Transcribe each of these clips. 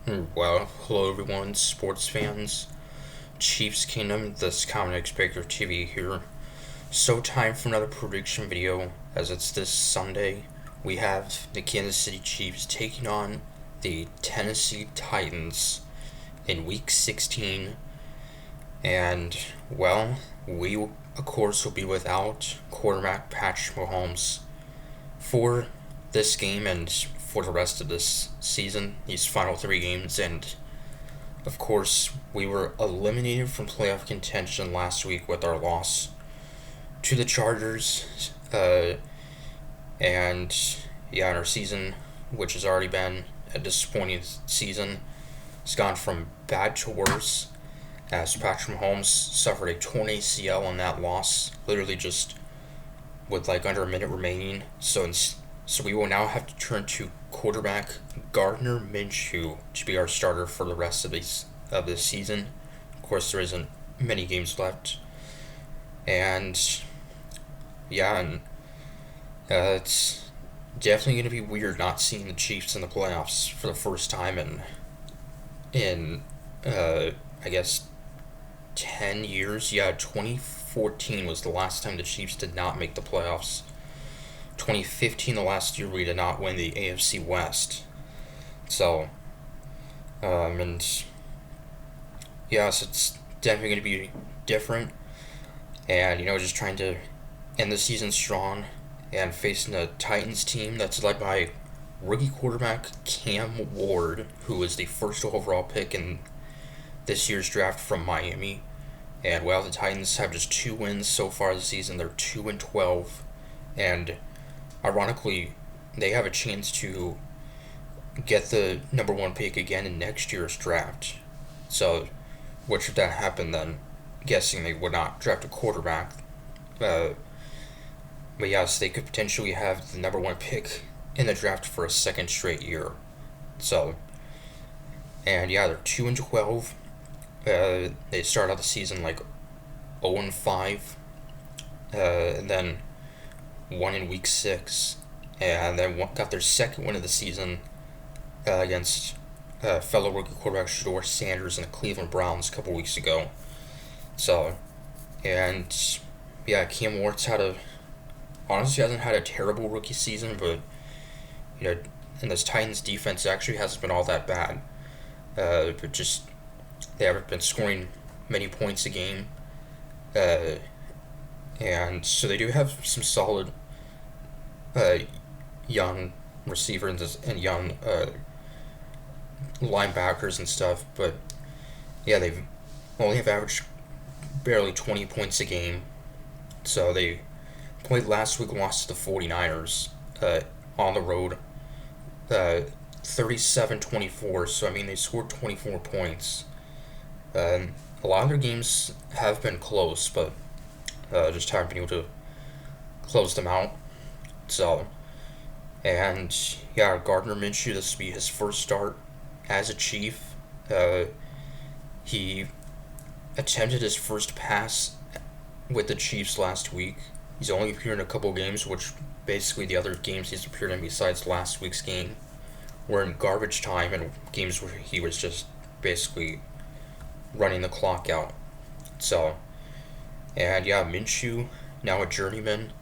Well, hello everyone, sports fans, Chiefs Kingdom, this Common Expector TV here. So time for another prediction video, as it's this Sunday. We have the Kansas City Chiefs taking on the Tennessee Titans in Week 16. And, well, we, of course, will be without quarterback Patrick Mahomes for this game and for the rest of this season, these final three games. And of course, we were eliminated from playoff contention last week with our loss to the Chargers. And yeah, our season, which has already been a disappointing season, has gone from bad to worse as Patrick Mahomes suffered a torn ACL in that loss, literally just with like under a minute remaining. So we will now have to turn to quarterback Gardner Minshew to be our starter for the rest of this season. Of course, there isn't many games left, and yeah, and it's definitely going to be weird not seeing the Chiefs in the playoffs for the first time in I guess 10 years. Yeah, 2014 was the last time the Chiefs did not make the playoffs. 2015, the last year we did not win the AFC West. So, and yes, it's definitely going to be different. And, just trying to end the season strong and facing a Titans team that's led by rookie quarterback Cam Ward, who was the first overall pick in this year's draft from Miami. And, well, the Titans have just 2 wins so far this season. They're 2-12. And ironically, they have a chance to get the number one pick again in next year's draft. So, which if that happened, then guessing they would not draft a quarterback. But yes, they could potentially have the number one pick in the draft for a second straight year. So, and yeah, they're 2-12. They start out the season like 0-5, and then won in Week 6, and then got their second win of the season against fellow rookie quarterback Shedeur Sanders and the Cleveland Browns a couple weeks ago. So, and yeah, Cam Ward's honestly hasn't had a terrible rookie season, but and this Titans defense actually hasn't been all that bad. But just they haven't been scoring many points a game. And so they do have some solid young receivers and young linebackers and stuff, but yeah, they've only have averaged barely 20 points a game. So they played last week, lost to the 49ers on the road, 37-24. So I mean, they scored 24 points. A lot of their games have been close, but just haven't been able to close them out. So, and yeah, Gardner Minshew, this will be his first start as a Chief. He attempted his first pass with the Chiefs last week. He's only appeared in a couple games, which basically the other games he's appeared in besides last week's game were in garbage time and games where he was just basically running the clock out. So, and yeah, Minshew, now a journeyman,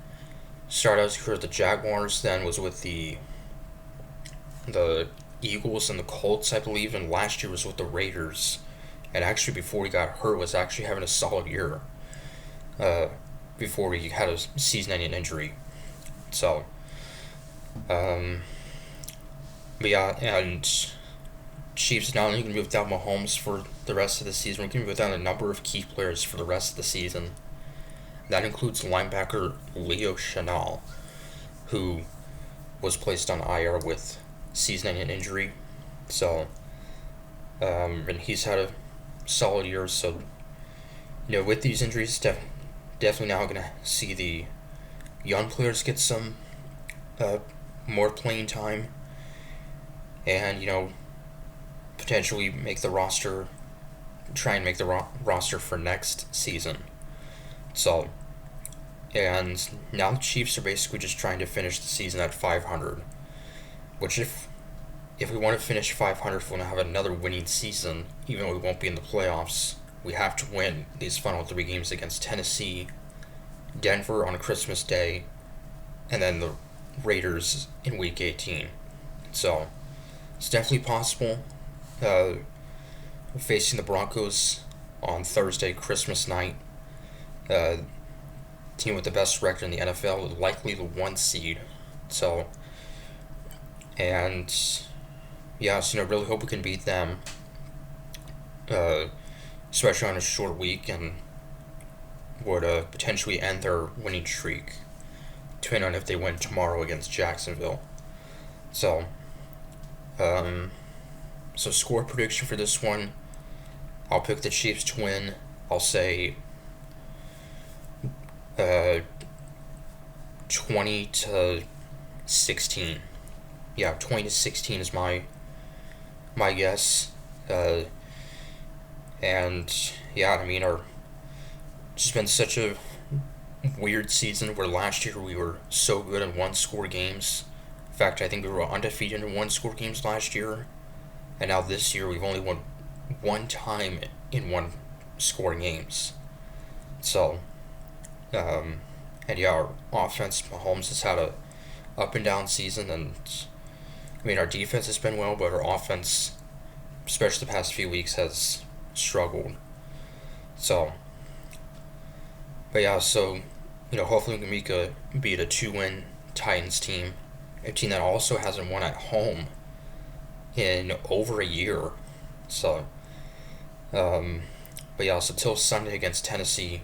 started out his career with the Jaguars, then was with the Eagles and the Colts, I believe, and last year was with the Raiders. And actually, before he got hurt, was actually having a solid year. Before he had a season-ending injury. So, but yeah, and Chiefs not only going to be without Mahomes for the rest of the season, we're going to be without a number of key players for the rest of the season. That includes linebacker Leo Chenal, who was placed on IR with season-ending injury. So, and he's had a solid year. So, with these injuries, definitely now going to see the young players get some more playing time, and potentially make the roster, try and make the roster for next season. So, and now the Chiefs are basically just trying to finish the season at 500, which if if we want to finish 500, if we want to have another winning season, even though we won't be in the playoffs, we have to win these final 3 games against Tennessee, Denver on Christmas Day, and then the Raiders in Week 18. So it's definitely possible. We're facing the Broncos on Thursday, Christmas night. Team with the best record in the NFL, likely the 1 seed. So, and yeah, so really hope we can beat them, especially on a short week, and would potentially end their winning streak, depending on if they win tomorrow against Jacksonville. So, score prediction for this one, I'll pick the Chiefs to win. I'll say 20-16. Yeah, 20-16 is my guess. And yeah, I mean, it's just been such a weird season where last year we were so good in 1-score games. In fact, I think we were undefeated in 1-score games last year. And now this year we've only won 1 time in 1-score games. So, and yeah, our offense, Mahomes has had a up and down season, and I mean, our defense has been well, but our offense, especially the past few weeks, has struggled. So, but yeah, so, hopefully we can beat a 2-win Titans team, a team that also hasn't won at home in over a year. So, but yeah, so till Sunday against Tennessee,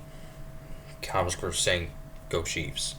Commons Group saying, go Chiefs.